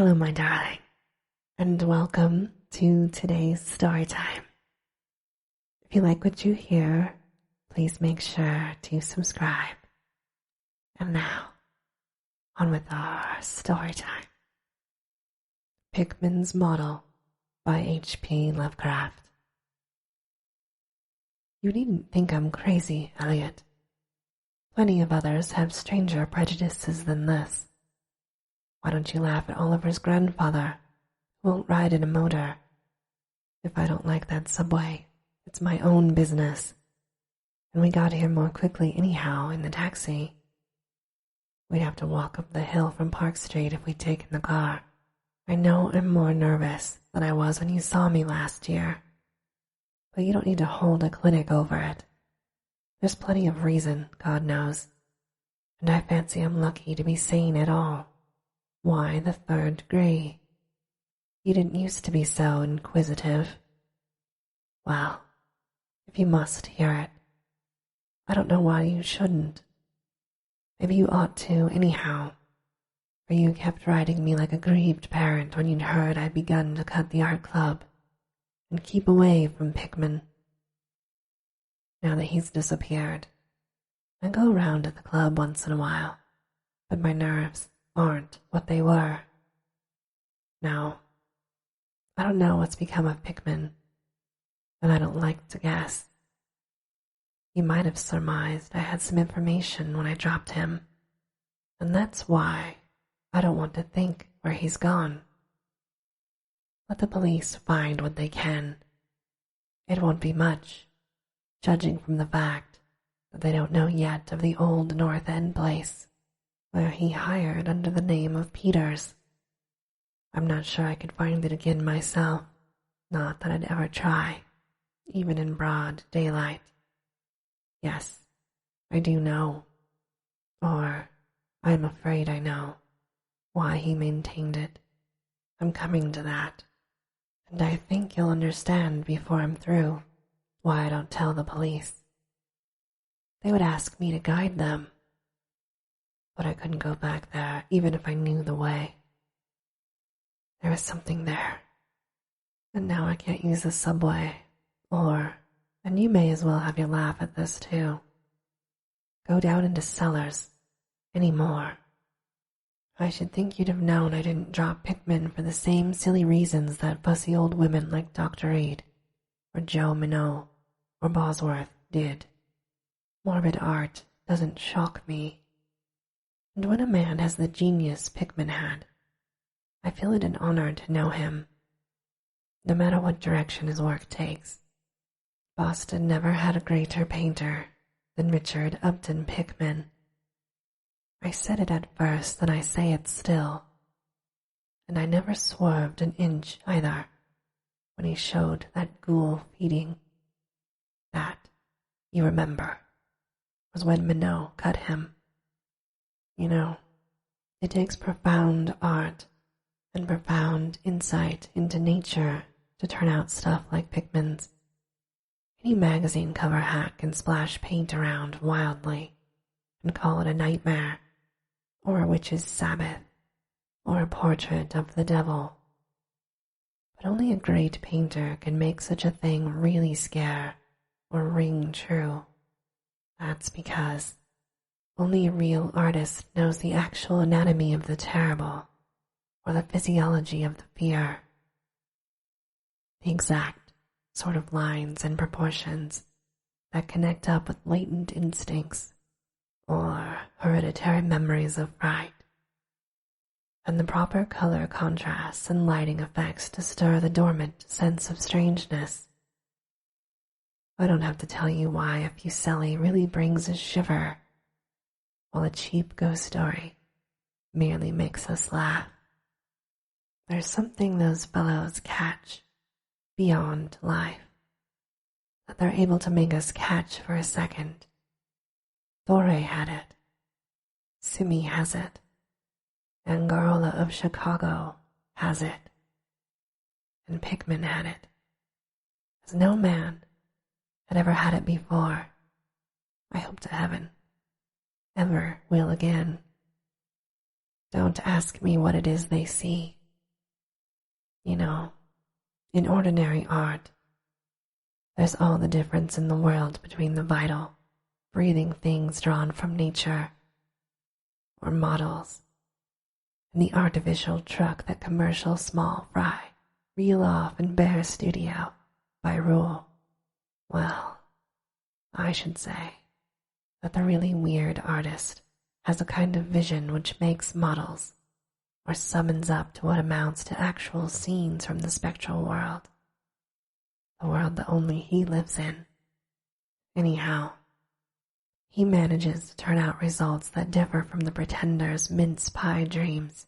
Hello, my darling, and welcome to today's story time. If you like what you hear, please make sure to subscribe. And now, on with our story time. Pickman's Model by HP Lovecraft. You needn't think I'm crazy, Elliot. Plenty of others have stranger prejudices than this. Why don't you laugh at Oliver's grandfather, who won't ride in a motor? If I don't like that subway, it's my own business. And we got here more quickly anyhow in the taxi. We'd have to walk up the hill from Park Street if we'd taken the car. I know I'm more nervous than I was when you saw me last year. But you don't need to hold a clinic over it. There's plenty of reason, God knows. And I fancy I'm lucky to be sane at all. Why the third degree? You didn't used to be so inquisitive. Well, if you must hear it, I don't know why you shouldn't. Maybe you ought to anyhow, for you kept writing me like a grieved parent when you'd heard I'd begun to cut the art club and keep away from Pickman. Now that he's disappeared, I go round at the club once in a while, but my nerves aren't what they were. Now, I don't know what's become of Pickman, and I don't like to guess. You might have surmised I had some information when I dropped him, and that's why I don't want to think where he's gone. Let the police find what they can. It won't be much, judging from the fact that they don't know yet of the old North End place where he hired under the name of Peters. I'm not sure I could find it again myself, not that I'd ever try, even in broad daylight. Yes, I do know, or I'm afraid I know, why he maintained it. I'm coming to that, and I think you'll understand before I'm through why I don't tell the police. They would ask me to guide them, but I couldn't go back there even if I knew the way. There was something there, and now I can't use the subway, and you may as well have your laugh at this too, go down into cellars anymore. I should think you'd have known I didn't drop Pickman for the same silly reasons that fussy old women like Dr. Reed, or Joe Minot, or Bosworth did. Morbid art doesn't shock me. And when a man has the genius Pickman had, I feel it an honor to know him, no matter what direction his work takes. Boston never had a greater painter than Richard Upton Pickman. I said it at first and I say it still, and I never swerved an inch either when he showed that ghoul feeding. That, you remember, was when Minot cut him. You know, it takes profound art and profound insight into nature to turn out stuff like Pickman's. Any magazine cover hack can splash paint around wildly and call it a nightmare, or a witch's Sabbath, or a portrait of the devil. But only a great painter can make such a thing really scare or ring true. That's because only a real artist knows the actual anatomy of the terrible, or the physiology of the fear. The exact sort of lines and proportions that connect up with latent instincts or hereditary memories of fright, and the proper color contrasts and lighting effects to stir the dormant sense of strangeness. I don't have to tell you why a Fuseli really brings a shiver, while a cheap ghost story merely makes us laugh. There's something those fellows catch beyond life, that they're able to make us catch for a second. Thorre had it, Simi has it, Angarola of Chicago has it, and Pickman had it, as no man had ever had it before. I hope to heaven ever will again. Don't ask me what it is they see, You know, in ordinary art, there's all the difference in the world between the vital, breathing things drawn from nature, or models, and the artificial truck that commercial small fry reel off in bare studio by rule. Well, I should say that the really weird artist has a kind of vision which makes models, or summons up to what amounts to actual scenes from the spectral world, the world that only he lives in. Anyhow, he manages to turn out results that differ from the pretender's mince pie dreams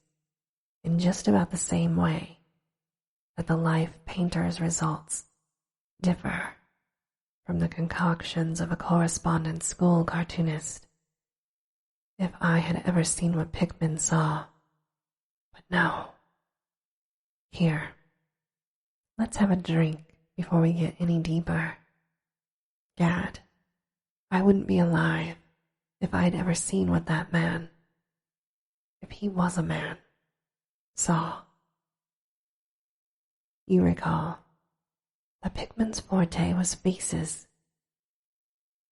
in just about the same way that the life painter's results differ from the concoctions of a correspondence school cartoonist. If I had ever seen what Pickman saw. But no. Here, let's have a drink before we get any deeper. Gad, I wouldn't be alive if I'd ever seen what that man, if he was a man, saw. You recall that Pickman's forte was faces.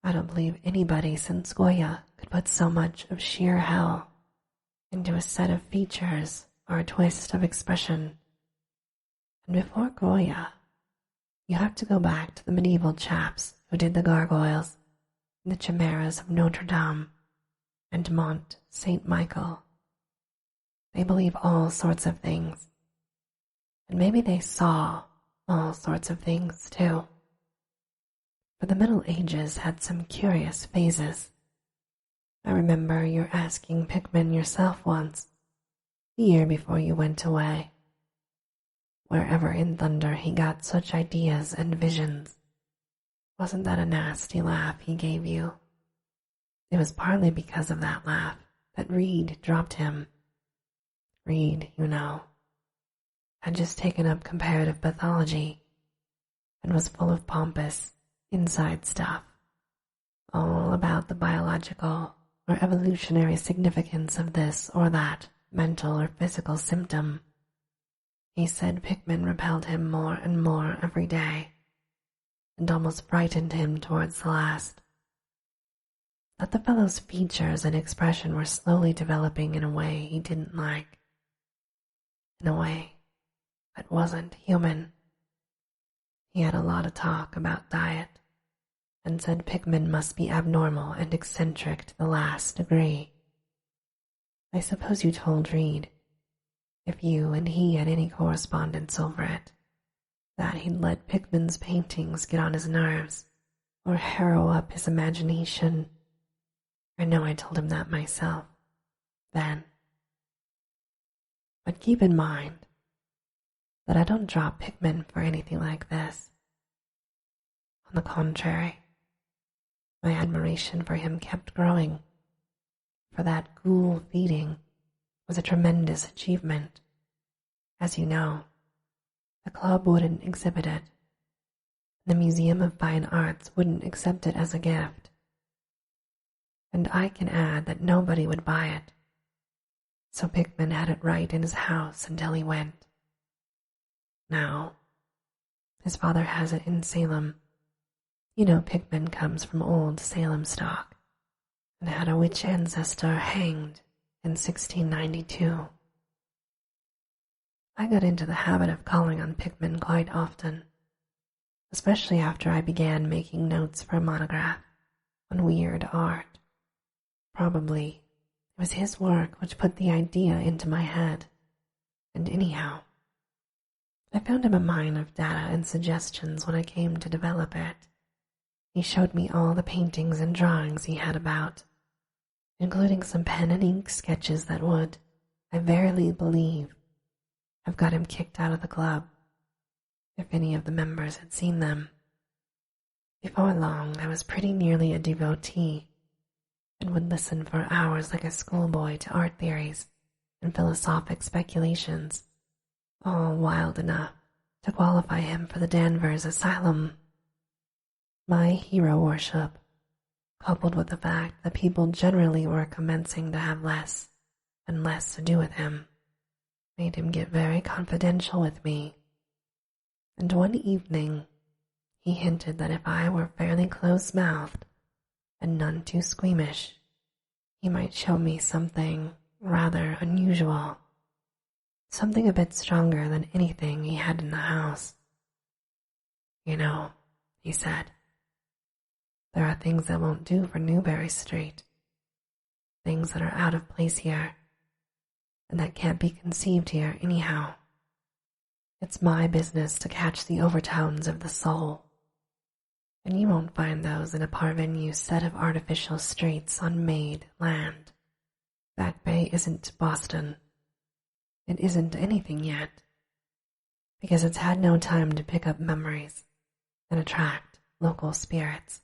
I don't believe anybody since Goya could put so much of sheer hell into a set of features or a twist of expression. And before Goya, you have to go back to the medieval chaps who did the gargoyles and the chimeras of Notre Dame and Mont Saint Michael. They believe all sorts of things, and maybe they saw all sorts of things too. For the Middle Ages had some curious phases. I remember you asking Pickman yourself once, the year before you went away, wherever in thunder he got such ideas and visions. Wasn't that a nasty laugh he gave you? It was partly because of that laugh that Reed dropped him. Reed, you know, had just taken up comparative pathology and was full of pompous, inside stuff, all about the biological or evolutionary significance of this or that mental or physical symptom. He said Pickman repelled him more and more every day, and almost frightened him towards the last. That the fellow's features and expression were slowly developing in a way he didn't like, in a way that wasn't human. He had a lot of talk about diet, and said Pickman must be abnormal and eccentric to the last degree. I suppose you told Reed, if you and he had any correspondence over it, that he'd let Pickman's paintings get on his nerves or harrow up his imagination. I know I told him that myself, then. But keep in mind that I don't drop Pickman for anything like this. On the contrary, my admiration for him kept growing, for that ghoul feeding was a tremendous achievement. As you know, the club wouldn't exhibit it. The Museum of Fine Arts wouldn't accept it as a gift. And I can add that nobody would buy it. So Pickman had it right in his house until he went. Now, his father has it in Salem. You know Pickman comes from old Salem stock and had a witch ancestor hanged in 1692. I got into the habit of calling on Pickman quite often, especially after I began making notes for a monograph on weird art. Probably it was his work which put the idea into my head, and anyhow, I found him a mine of data and suggestions when I came to develop it. He showed me all the paintings and drawings he had about, including some pen and ink sketches that would, I verily believe, have got him kicked out of the club, if any of the members had seen them. Before long, I was pretty nearly a devotee, and would listen for hours like a schoolboy to art theories and philosophic speculations, all wild enough to qualify him for the Danvers Asylum. My hero worship, coupled with the fact that people generally were commencing to have less and less to do with him, made him get very confidential with me, and one evening he hinted that if I were fairly close-mouthed and none too squeamish, he might show me something rather unusual, something a bit stronger than anything he had in the house. You know, he said, there are things that won't do for Newbury Street, things that are out of place here, and that can't be conceived here anyhow. It's my business to catch the overtones of the soul, and you won't find those in a parvenu set of artificial streets on made land. Back Bay isn't Boston. It isn't anything yet, because it's had no time to pick up memories and attract local spirits.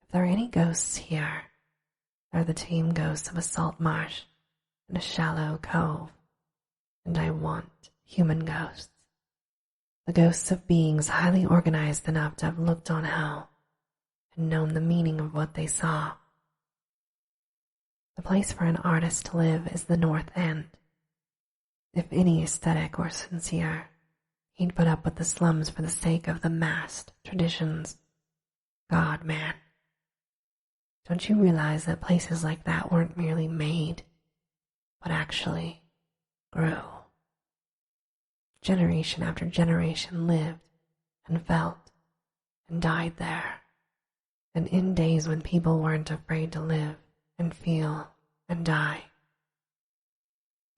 If there are any ghosts here, they're the tame ghosts of a salt marsh and a shallow cove, and I want human ghosts, the ghosts of beings highly organized enough to have looked on hell and known the meaning of what they saw. The place for an artist to live is the North End. If any aesthetic were sincere, he'd put up with the slums for the sake of the massed traditions. God, man. Don't you realize that places like that weren't merely made, but actually grew? Generation after generation lived and felt and died there, and in days when people weren't afraid to live and feel and die.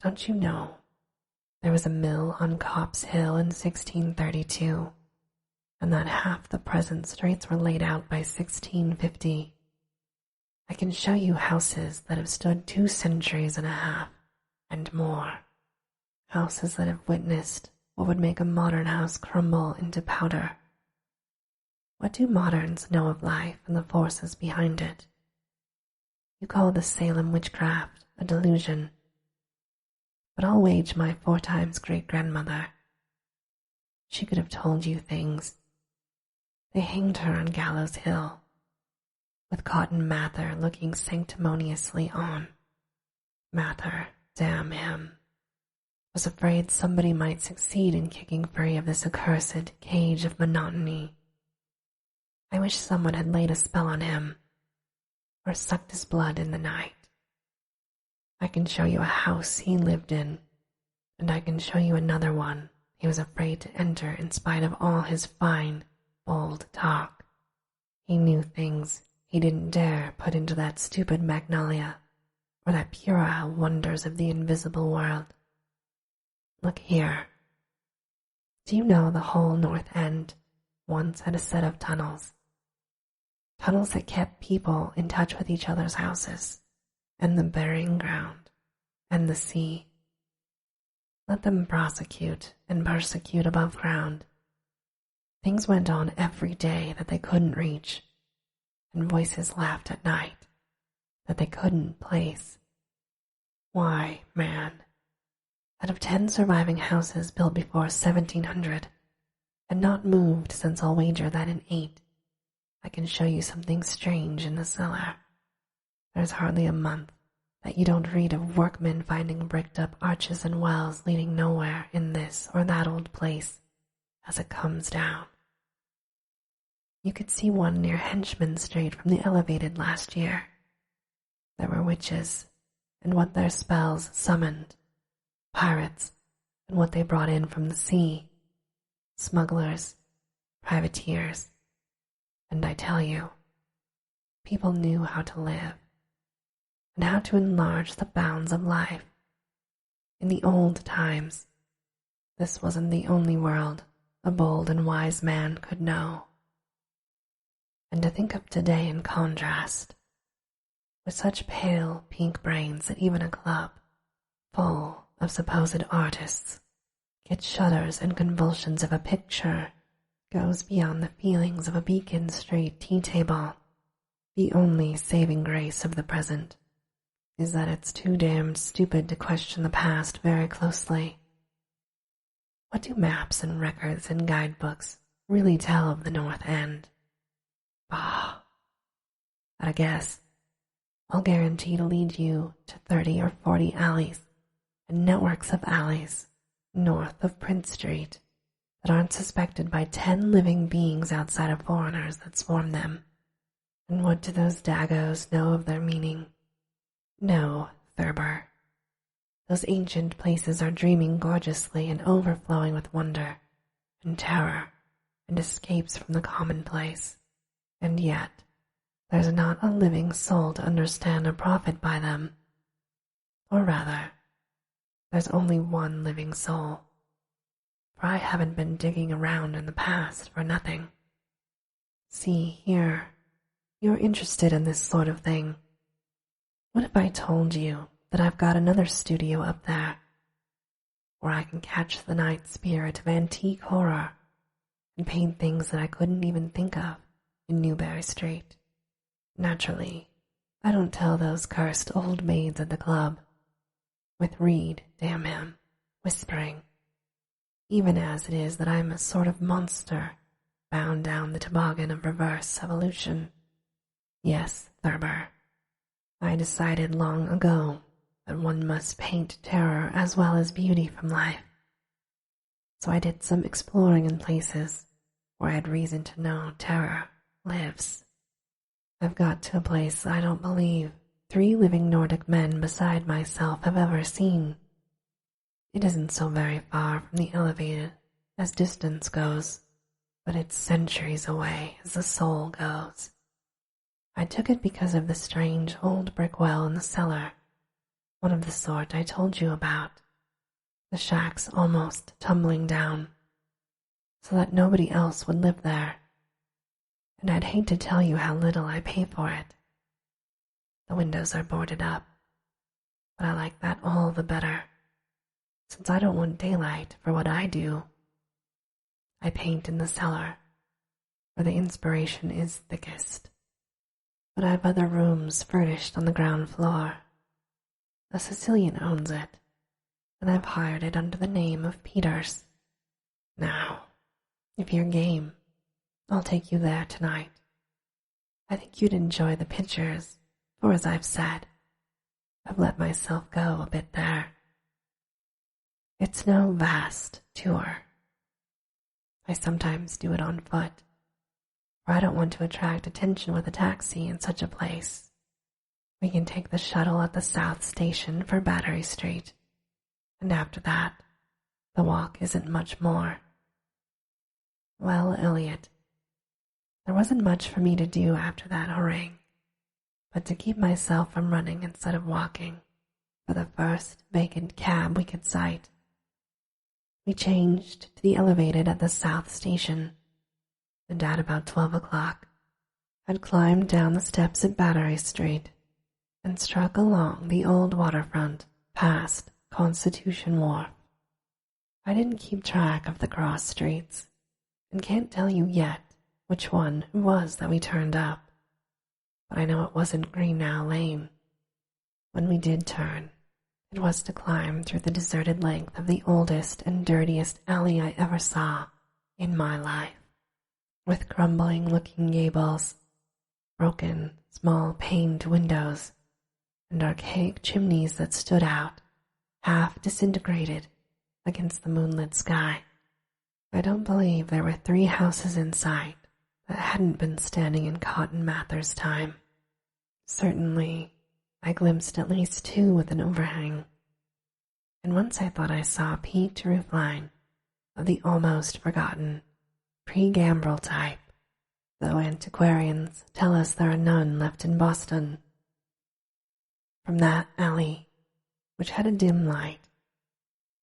Don't you know there was a mill on Copp's Hill in 1632, and that half the present streets were laid out by 1650. I can show you houses that have stood 2 centuries and a half and more, houses that have witnessed what would make a modern house crumble into powder. What do moderns know of life and the forces behind it? You call the Salem witchcraft a delusion, but I'll wage my 4 times great-grandmother. She could have told you things. They hanged her on Gallows Hill, with Cotton Mather looking sanctimoniously on. Mather, damn him, was afraid somebody might succeed in kicking free of this accursed cage of monotony. I wish someone had laid a spell on him, or sucked his blood in the night. I can show you a house he lived in, and I can show you another one he was afraid to enter in spite of all his fine, bold talk. He knew things he didn't dare put into that stupid magnolia, or that puerile wonders of the invisible world. Look here. Do you know the whole North End once had a set of tunnels? Tunnels that kept people in touch with each other's houses, and the burying ground, and the sea. Let them prosecute and persecute above ground. Things went on every day that they couldn't reach, and voices laughed at night that they couldn't place. Why, man, out of 10 surviving houses built before 1700 and not moved since I'll wager that in 8, I can show you something strange in the cellar. There's hardly a month that you don't read of workmen finding bricked up arches and wells leading nowhere in this or that old place as it comes down. You could see one near Henchman Street from the elevated last year. There were witches and what their spells summoned, pirates and what they brought in from the sea, smugglers, privateers, and I tell you, people knew how to live and how to enlarge the bounds of life. In the old times, this wasn't the only world a bold and wise man could know. And to think of today in contrast, with such pale pink brains that even a club full of supposed artists gets shudders and convulsions if a picture goes beyond the feelings of a Beacon Street tea table. The only saving grace of the present is that it's too damned stupid to question the past very closely. What do maps and records and guidebooks really tell of the North End? Bah! At a guess, I'll guarantee to lead you to 30 or 40 alleys and networks of alleys north of Prince Street that aren't suspected by 10 living beings outside of foreigners that swarm them. And what do those dagos know of their meaning? No, Thurber. Those ancient places are dreaming gorgeously and overflowing with wonder and terror and escapes from the commonplace. And yet, there's not a living soul to understand or profit by them. Or rather, there's only one living soul. For I haven't been digging around in the past for nothing. See here, you're interested in this sort of thing. What if I told you that I've got another studio up there, where I can catch the night spirit of antique horror and paint things that I couldn't even think of in Newbury Street? Naturally, I don't tell those cursed old maids at the club, with Reed, damn him, whispering, even as it is that I'm a sort of monster bound down the toboggan of reverse evolution. Yes, Thurber, I decided long ago that one must paint terror as well as beauty from life. So I did some exploring in places where I had reason to know terror lives. I've got to a place I don't believe 3 living Nordic men beside myself have ever seen. It isn't so very far from the elevated as distance goes, but it's centuries away as the soul goes. I took it because of the strange old brick well in the cellar, one of the sort I told you about. The shack's almost tumbling down, so that nobody else would live there. And I'd hate to tell you how little I pay for it. The windows are boarded up, but I like that all the better, since I don't want daylight for what I do. I paint in the cellar, where the inspiration is thickest, but I've other rooms furnished on the ground floor. A Sicilian owns it, and I've hired it under the name of Peters. Now, if you're game, I'll take you there tonight. I think you'd enjoy the pictures, for as I've said, I've let myself go a bit there. It's no vast tour. I sometimes do it on foot, for I don't want to attract attention with a taxi in such a place. We can take the shuttle at the South Station for Battery Street, and after that, the walk isn't much more. Well, Elliot, there wasn't much for me to do after that harangue, but to keep myself from running instead of walking for the first vacant cab we could sight. We changed to the elevated at the South Station, and at about 12 o'clock had climbed down the steps at Battery Street and struck along the old waterfront past Constitution Wharf. I didn't keep track of the cross streets, and can't tell you yet which one it was that we turned up, but I know it wasn't Greenough Lane. When we did turn, it was to climb through the deserted length of the oldest and dirtiest alley I ever saw in my life, with crumbling-looking gables, broken, small-paned windows, and archaic chimneys that stood out, half disintegrated, against the moonlit sky. I don't believe there were 3 houses in sight that hadn't been standing in Cotton Mather's time. Certainly, I glimpsed at least 2 with an overhang, and once I thought I saw a peaked roofline of the almost forgotten pre-gambrel type, though antiquarians tell us there are none left in Boston. From that alley, which had a dim light,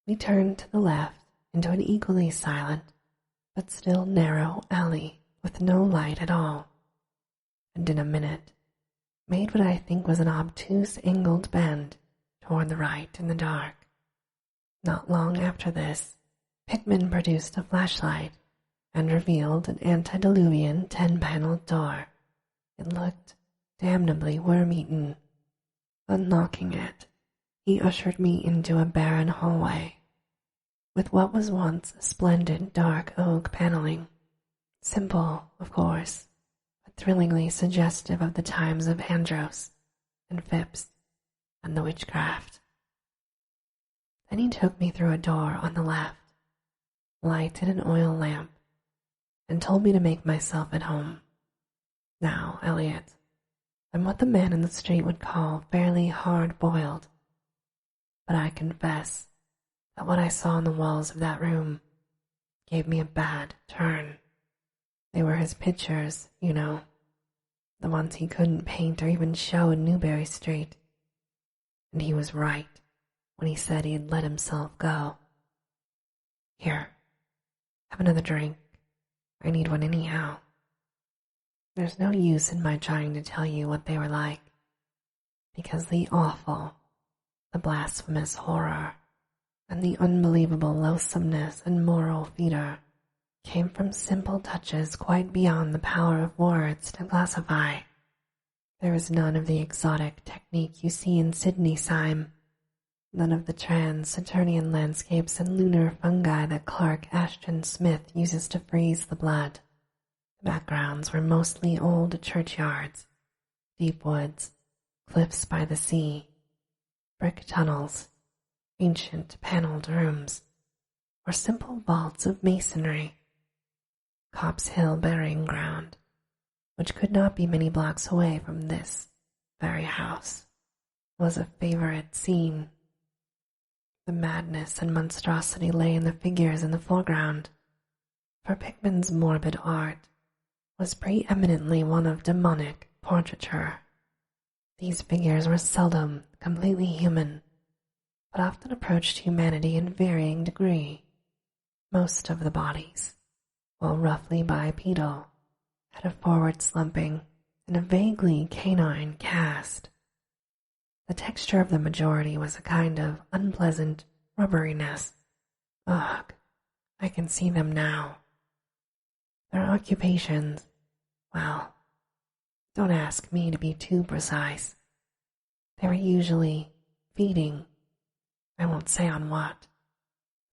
we turned to the left into an equally silent but still narrow alley with no light at all, and in a minute made what I think was an obtuse angled bend toward the right in the dark. Not long after this, Pickman produced a flashlight and revealed an antediluvian 10-paneled door. It looked damnably worm-eaten. Unlocking it, he ushered me into a barren hallway with what was once splendid dark oak paneling. Simple, of course, but thrillingly suggestive of the times of Andros and Phipps and the witchcraft. Then he took me through a door on the left, lighted an oil lamp, and told me to make myself at home. Now, Elliot, I'm what the man in the street would call fairly hard-boiled, but I confess that what I saw on the walls of that room gave me a bad turn. They were his pictures, you know, the ones he couldn't paint or even show in Newbury Street. And he was right when he said he had let himself go. Here, have another drink. I need one anyhow. There's no use in my trying to tell you what they were like, because the awful, the blasphemous horror, and the unbelievable loathsomeness and moral fetor came from simple touches quite beyond the power of words to classify. There was none of the exotic technique you see in Sydney Sime, none of the trans-Saturnian landscapes and lunar fungi that Clark Ashton Smith uses to freeze the blood. The backgrounds were mostly old churchyards, deep woods, cliffs by the sea, brick tunnels, ancient paneled rooms, or simple vaults of masonry. Copp's Hill burying ground, which could not be many blocks away from this very house, was a favorite scene. The madness and monstrosity lay in the figures in the foreground, for Pickman's morbid art was preeminently one of demonic portraiture. These figures were seldom completely human, but often approached humanity in varying degree. Most of the bodies, while roughly bipedal, had a forward slumping and a vaguely canine cast. The texture of the majority was a kind of unpleasant rubberiness. Ugh, I can see them now. Their occupations, well, don't ask me to be too precise. They were usually feeding. I won't say on what.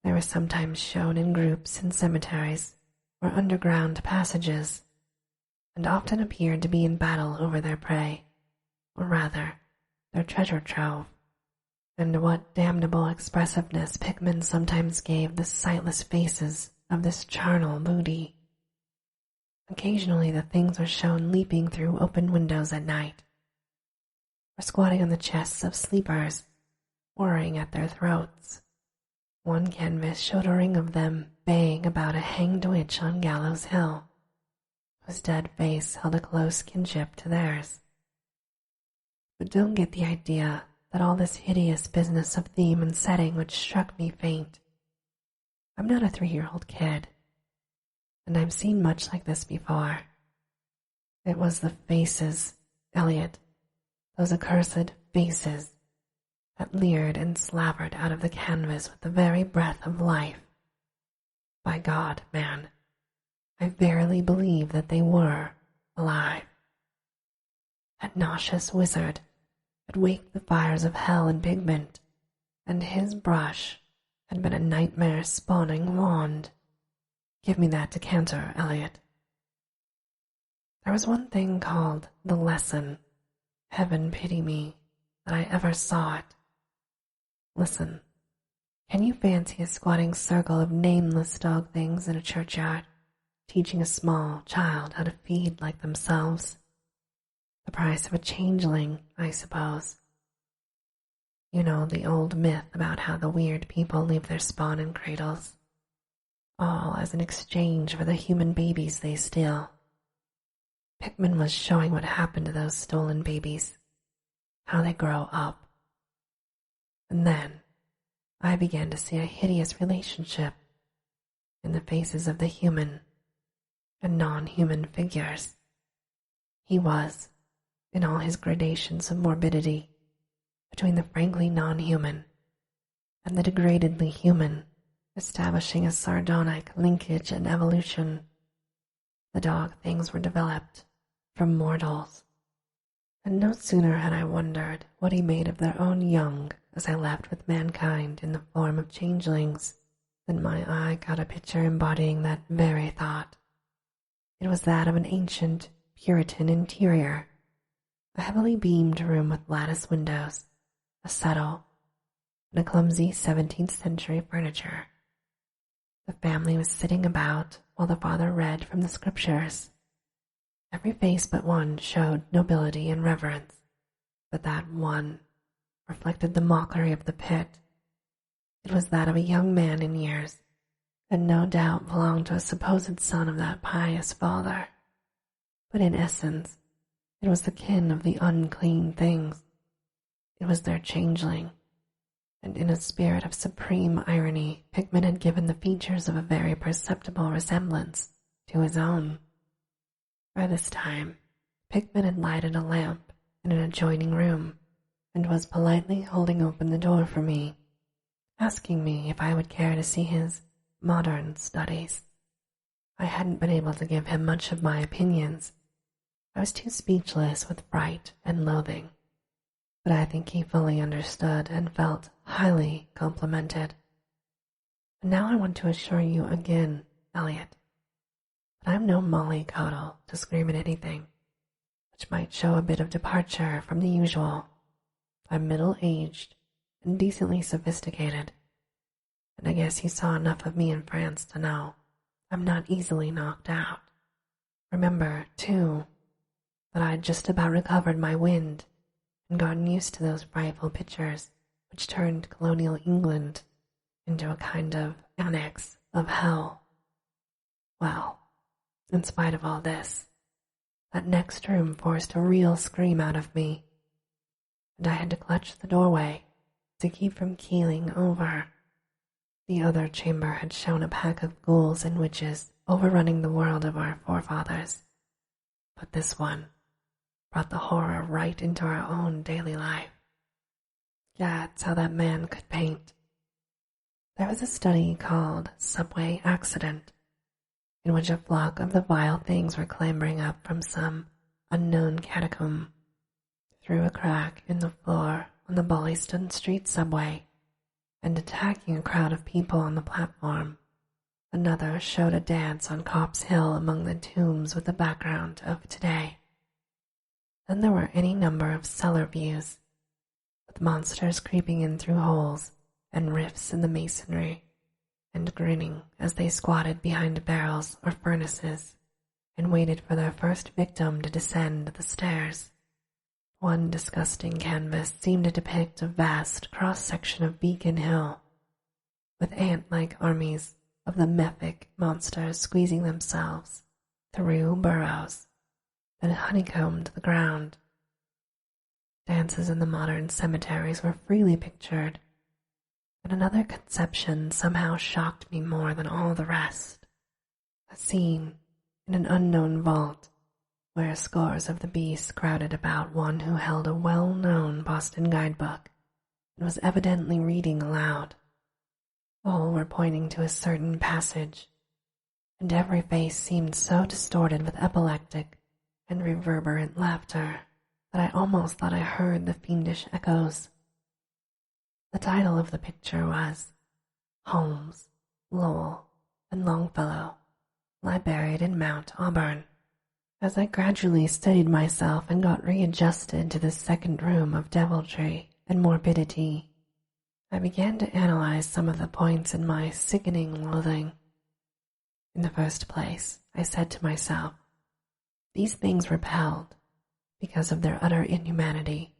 They were sometimes shown in groups in cemeteries or underground passages, and often appeared to be in battle over their prey, or rather, their treasure trove. And what damnable expressiveness Pickman sometimes gave the sightless faces of this charnel booty. Occasionally the things were shown leaping through open windows at night, or squatting on the chests of sleepers, worrying at their throats. One canvas showed a ring of them baying about a hanged witch on Gallows Hill, whose dead face held a close kinship to theirs. But don't get the idea that all this hideous business of theme and setting which struck me faint. I'm not a 3-year-old kid, and I've seen much like this before. It was the faces, Elliot, those accursed faces, that leered and slavered out of the canvas with the very breath of life. By God, man, I verily believe that they were alive. That nauseous wizard had waked the fires of hell in pigment, and his brush had been a nightmare spawning wand. Give me that decanter, Elliot. There was one thing called the lesson, heaven pity me, that I ever saw it. Listen, can you fancy a squatting circle of nameless dog things in a churchyard, teaching a small child how to feed like themselves? The price of a changeling, I suppose. You know the old myth about how the weird people leave their spawn in cradles, all as an exchange for the human babies they steal. Pickman was showing what happened to those stolen babies, how they grow up. And then I began to see a hideous relationship in the faces of the human and non-human figures. He was, in all his gradations of morbidity, between the frankly non-human and the degradedly human, establishing a sardonic linkage and evolution. The dog things were developed from mortals, and no sooner had I wondered what he made of their own young as I left with mankind in the form of changelings than my eye caught a picture embodying that very thought. It was that of an ancient Puritan interior, a heavily beamed room with lattice windows, a settle, and a clumsy 17th century furniture. The family was sitting about while the father read from the scriptures. Every face but one showed nobility and reverence, but that one reflected the mockery of the pit. It was that of a young man in years, and no doubt belonged to a supposed son of that pious father. But in essence, it was the kin of the unclean things. It was their changeling, and in a spirit of supreme irony, Pickman had given the features of a very perceptible resemblance to his own. By this time, Pickman had lighted a lamp in an adjoining room and was politely holding open the door for me, asking me if I would care to see his modern studies. I hadn't been able to give him much of my opinions. I was too speechless with fright and loathing, but I think he fully understood and felt highly complimented. And now I want to assure you again, Elliot, that I'm no mollycoddle to scream at anything, which might show a bit of departure from the usual. I'm middle-aged and decently sophisticated, and I guess you saw enough of me in France to know I'm not easily knocked out. Remember, too, that I'd just about recovered my wind and gotten used to those frightful pictures which turned colonial England into a kind of annex of hell. Well, in spite of all this, that next room forced a real scream out of me, and I had to clutch the doorway to keep from keeling over. The other chamber had shown a pack of ghouls and witches overrunning the world of our forefathers, but this one brought the horror right into our own daily life. That's how that man could paint. There was a study called Subway Accident, in which a flock of the vile things were clambering up from some unknown catacomb through a crack in the floor on the Bolliston Street subway and attacking a crowd of people on the platform. Another showed a dance on Copp's Hill among the tombs with the background of today. Then there were any number of cellar views, with monsters creeping in through holes and rifts in the masonry, and grinning as they squatted behind barrels or furnaces and waited for their first victim to descend the stairs. One disgusting canvas seemed to depict a vast cross-section of Beacon Hill, with ant-like armies of the mephic monsters squeezing themselves through burrows that honeycombed the ground. Dances in the modern cemeteries were freely pictured, but another conception somehow shocked me more than all the rest. A scene in an unknown vault where scores of the beasts crowded about one who held a well-known Boston guidebook and was evidently reading aloud. All were pointing to a certain passage, and every face seemed so distorted with epileptic and reverberant laughter that I almost thought I heard the fiendish echoes. The title of the picture was Holmes, Lowell, and Longfellow Lie Buried in Mount Auburn. As I gradually steadied myself and got readjusted to this second room of deviltry and morbidity, I began to analyze some of the points in my sickening loathing. In the first place, I said to myself, these things repelled because of their utter inhumanity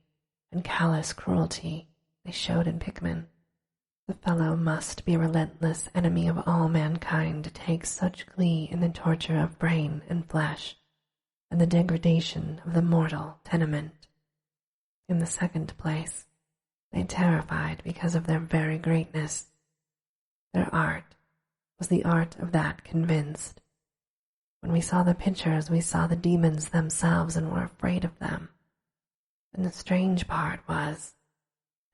and callous cruelty they showed in Pickman. The fellow must be a relentless enemy of all mankind to take such glee in the torture of brain and flesh and the degradation of the mortal tenement. In the second place, they terrified because of their very greatness. Their art was the art of that convinced. When we saw the pictures, we saw the demons themselves and were afraid of them. And the strange part was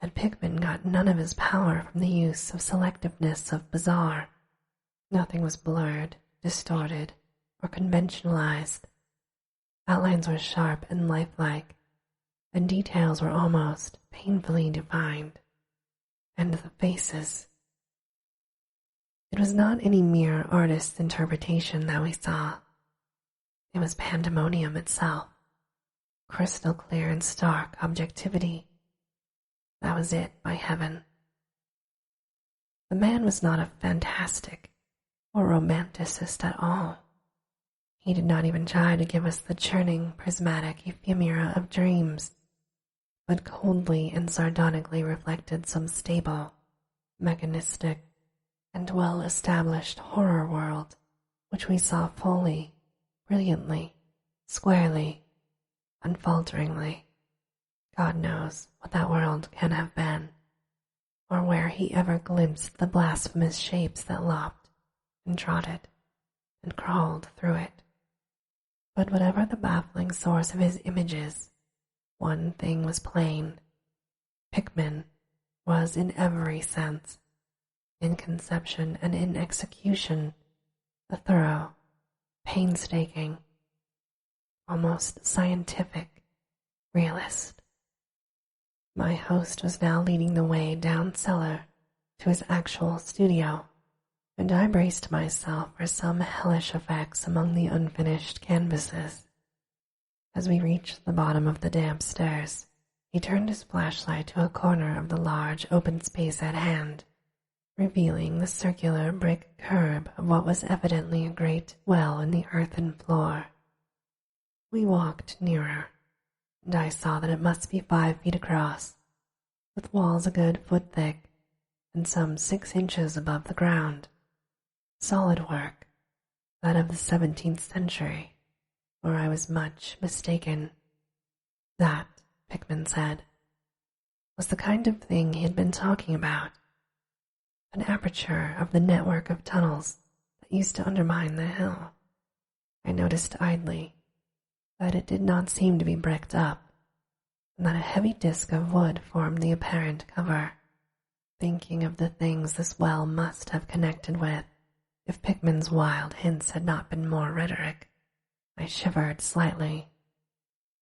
that Pickman got none of his power from the use of selectiveness of bizarre. Nothing was blurred, distorted, or conventionalized. Outlines were sharp and lifelike, and details were almost painfully defined. And the faces. It was not any mere artist's interpretation that we saw. It was pandemonium itself, crystal clear and stark objectivity. That was it, by heaven. The man was not a fantastic or romanticist at all. He did not even try to give us the churning, prismatic ephemera of dreams, but coldly and sardonically reflected some stable, mechanistic, and well-established horror world which we saw fully, brilliantly, squarely, unfalteringly. God knows what that world can have been, or where he ever glimpsed the blasphemous shapes that lopped and trotted and crawled through it. But whatever the baffling source of his images, one thing was plain. Pickman was in every sense, in conception and in execution, a thorough, painstaking, almost scientific realist. My host was now leading the way down cellar to his actual studio, and I braced myself for some hellish effects among the unfinished canvases. As we reached the bottom of the damp stairs, he turned his flashlight to a corner of the large open space at hand, revealing the circular brick curb of what was evidently a great well in the earthen floor. We walked nearer, and I saw that it must be 5 feet across, with walls a good foot thick and some 6 inches above the ground. Solid work, that of the 17th century, or I was much mistaken. That, Pickman said, was the kind of thing he had been talking about, an aperture of the network of tunnels that used to undermine the hill. I noticed idly that it did not seem to be bricked up, and that a heavy disk of wood formed the apparent cover. Thinking of the things this well must have connected with, if Pickman's wild hints had not been more rhetoric, I shivered slightly,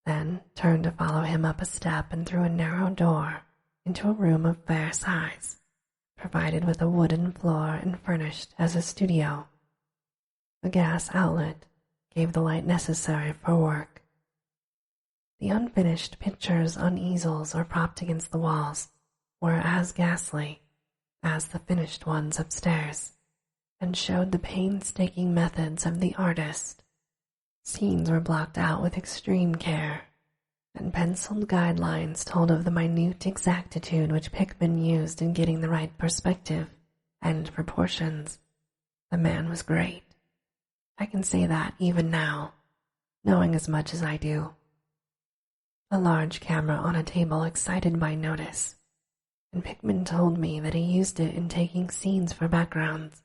then turned to follow him up a step and through a narrow door into a room of fair size, provided with a wooden floor and furnished as a studio. A gas outlet gave the light necessary for work. The unfinished pictures on easels or propped against the walls were as ghastly as the finished ones upstairs, and showed the painstaking methods of the artist. Scenes were blocked out with extreme care, and penciled guidelines told of the minute exactitude which Pickman used in getting the right perspective and proportions. The man was great. I can say that even now, knowing as much as I do. A large camera on a table excited my notice, and Pickman told me that he used it in taking scenes for backgrounds,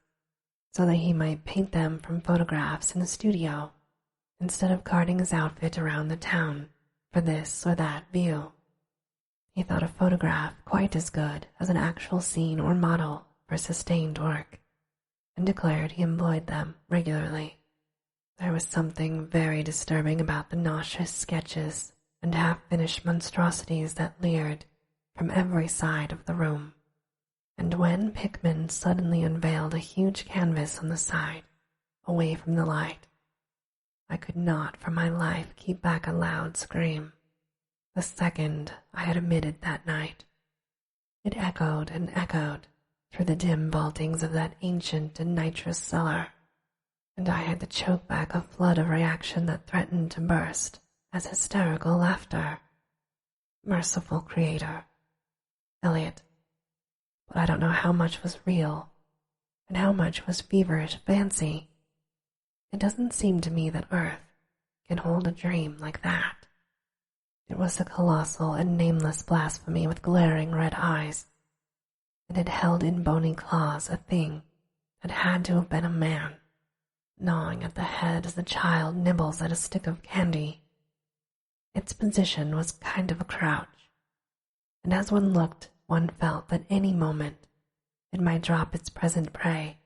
so that he might paint them from photographs in a studio, instead of carting his outfit around the town for this or that view. He thought a photograph quite as good as an actual scene or model for sustained work, and declared he employed them regularly. There was something very disturbing about the nauseous sketches and half-finished monstrosities that leered from every side of the room. And when Pickman suddenly unveiled a huge canvas on the side, away from the light, I could not for my life keep back a loud scream, the second I had emitted that night. It echoed and echoed through the dim vaultings of that ancient and nitrous cellar, and I had to choke back a flood of reaction that threatened to burst as hysterical laughter. Merciful Creator, Eliot, but I don't know how much was real and how much was feverish fancy. It doesn't seem to me that Earth can hold a dream like that. It was a colossal and nameless blasphemy with glaring red eyes. It had held in bony claws a thing that had to have been a man, gnawing at the head as a child nibbles at a stick of candy. Its position was kind of a crouch, and as one looked, one felt that any moment it might drop its present prey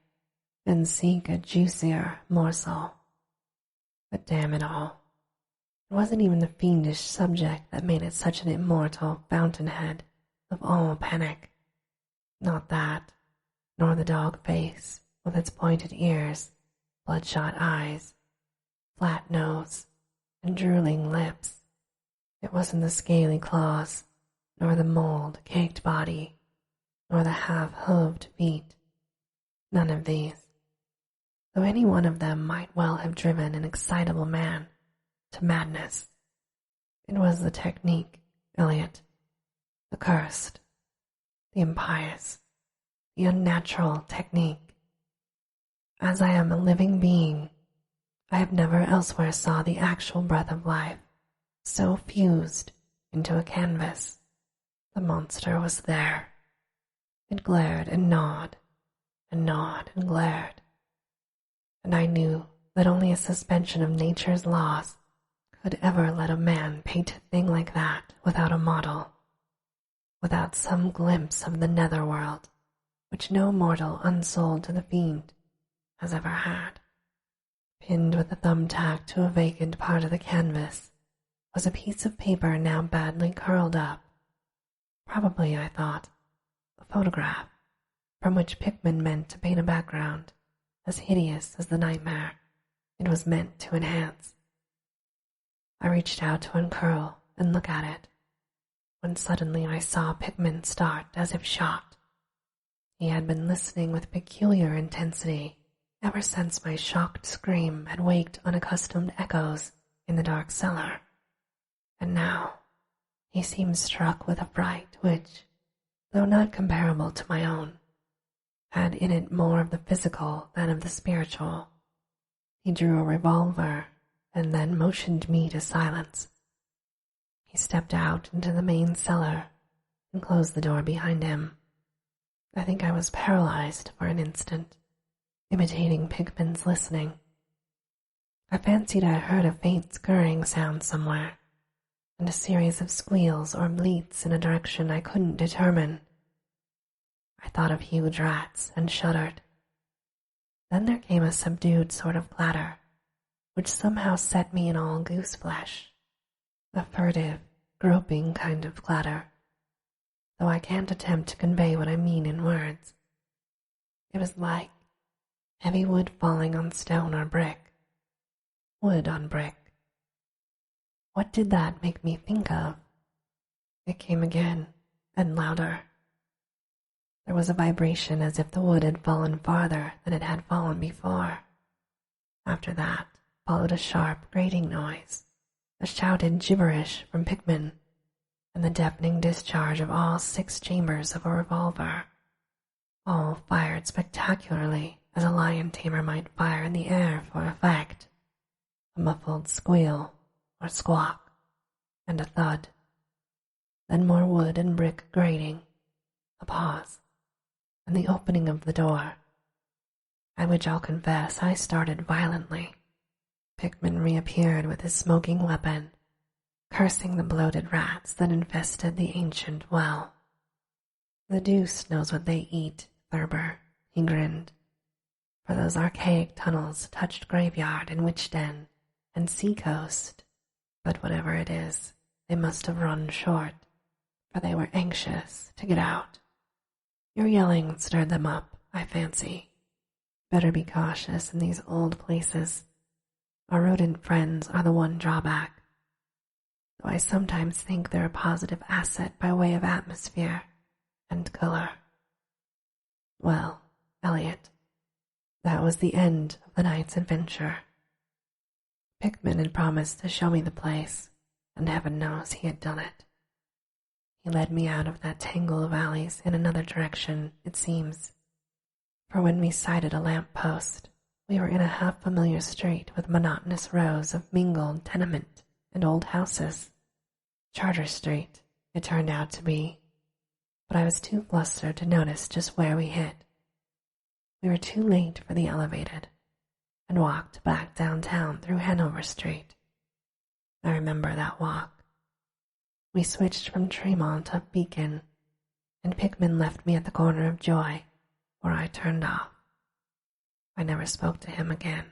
and seek a juicier morsel. But damn it all, it wasn't even the fiendish subject that made it such an immortal fountainhead of all panic. Not that, nor the dog face with its pointed ears, bloodshot eyes, flat nose, and drooling lips. It wasn't the scaly claws, nor the mold-caked body, nor the half-hooved feet, None of these, though any one of them might well have driven an excitable man to madness. It was the technique, Elliot, the cursed, the impious, the unnatural technique. As I am a living being, I have never elsewhere saw the actual breath of life so fused into a canvas. The monster was there. It glared and gnawed and gnawed and glared. And I knew that only a suspension of nature's laws could ever let a man paint a thing like that without a model, without some glimpse of the netherworld which no mortal unsold to the fiend has ever had. Pinned with a thumbtack to a vacant part of the canvas was a piece of paper now badly curled up. Probably, I thought, a photograph from which Pickman meant to paint a background as hideous as the nightmare it was meant to enhance. I reached out to uncurl and look at it, when suddenly I saw Pickman start as if shot. He had been listening with peculiar intensity ever since my shocked scream had waked unaccustomed echoes in the dark cellar, and now he seemed struck with a fright which, though not comparable to my own, had in it more of the physical than of the spiritual. He drew a revolver and then motioned me to silence. He stepped out into the main cellar and closed the door behind him. I think I was paralyzed for an instant, imitating Pickman's listening. I fancied I heard a faint scurrying sound somewhere, and a series of squeals or bleats in a direction I couldn't determine. I thought of huge rats and shuddered. Then there came a subdued sort of clatter, which somehow set me in all goose-flesh, a furtive, groping kind of clatter, though I can't attempt to convey what I mean in words. It was like heavy wood falling on stone or brick, wood on brick. What did that make me think of? It came again, and louder. There was a vibration as if the wood had fallen farther than it had fallen before. After that followed a sharp, grating noise, a shouted gibberish from Pickman, and the deafening discharge of all 6 chambers of a revolver, all fired spectacularly as a lion tamer might fire in the air for effect. A muffled squeal or squawk, and a thud. Then more wood and brick grating, a pause, and the opening of the door, at which I'll confess I started violently. Pickman reappeared with his smoking weapon, cursing the bloated rats that infested the ancient well. The deuce knows what they eat, Thurber, he grinned, for those archaic tunnels touched graveyard and witch den and sea coast, but whatever it is, they must have run short, for they were anxious to get out. Your yelling stirred them up, I fancy. Better be cautious in these old places. Our rodent friends are the one drawback, though I sometimes think they're a positive asset by way of atmosphere and color. Well, Elliot, that was the end of the night's adventure. Pickman had promised to show me the place, and heaven knows he had done it. He led me out of that tangle of alleys in another direction, it seems, for when we sighted a lamp post, we were in a half-familiar street with monotonous rows of mingled tenement and old houses. Charter Street, it turned out to be, but I was too flustered to notice just where we hit. We were too late for the elevated, and walked back downtown through Hanover Street. I remember that walk. We switched from Tremont up Beacon, and Pickman left me at the corner of Joy, where I turned off. I never spoke to him again.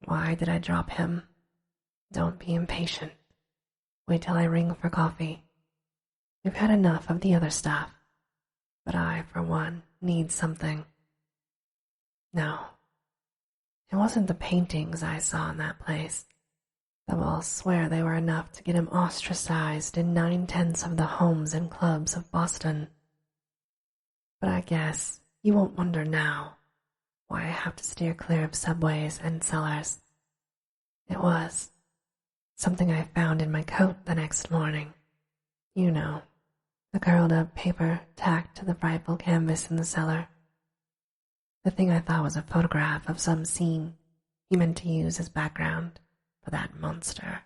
Why did I drop him? Don't be impatient. Wait till I ring for coffee. We've had enough of the other stuff, but I, for one, need something. No, it wasn't the paintings I saw in that place, though I'll swear they were enough to get him ostracized in 9/10 of the homes and clubs of Boston. But I guess You won't wonder now why I have to steer clear of subways and cellars. It was something I found in my coat the next morning. You know, the curled up paper tacked to the frightful canvas in the cellar. The thing I thought was a photograph of some scene he meant to use as background for that monster.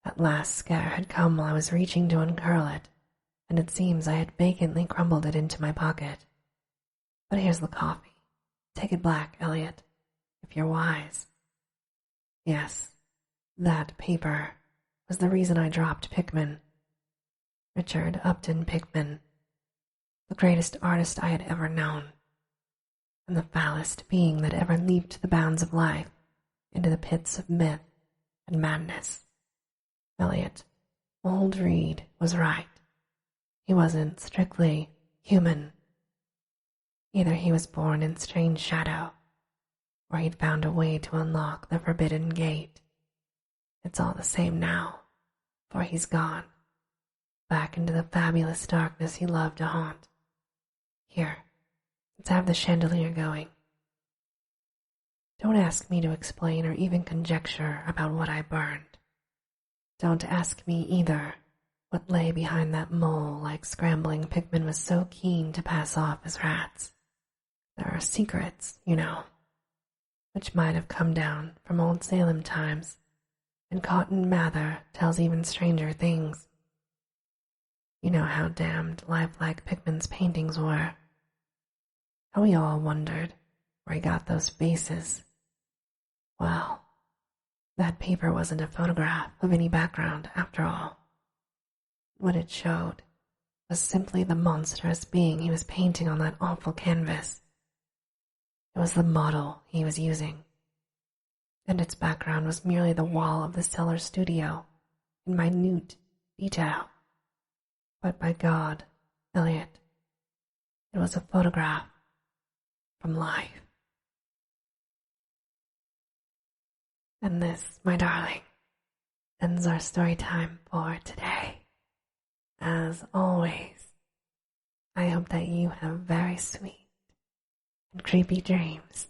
That last scare had come while I was reaching to uncurl it, and it seems I had vacantly crumbled it into my pocket. But here's the coffee. Take it black, Elliot, if you're wise. Yes, that paper was the reason I dropped Pickman. Richard Upton Pickman, the greatest artist I had ever known, and the foulest being that ever leaped the bounds of life into the pits of myth and madness. Elliot, old Reed was right. He wasn't strictly human. Either he was born in strange shadow, or he'd found a way to unlock the forbidden gate. It's all the same now, for he's gone, back into the fabulous darkness he loved to haunt. Here, let's have the chandelier going. Don't ask me to explain or even conjecture about what I burned. Don't ask me either what lay behind that mole like scrambling Pickman was so keen to pass off as rats. There are secrets, you know, which might have come down from old Salem times, and Cotton Mather tells even stranger things. You know how damned lifelike Pickman's paintings were. How we all wondered where he got those faces. Well, that paper wasn't a photograph of any background after all. What it showed was simply the monstrous being he was painting on that awful canvas. It was the model he was using, and its background was merely the wall of the cellar studio in minute detail. But by God, Elliot, it was a photograph from life. And this, my darling, ends our story time for today. As always, I hope that you have very sweet and creepy dreams.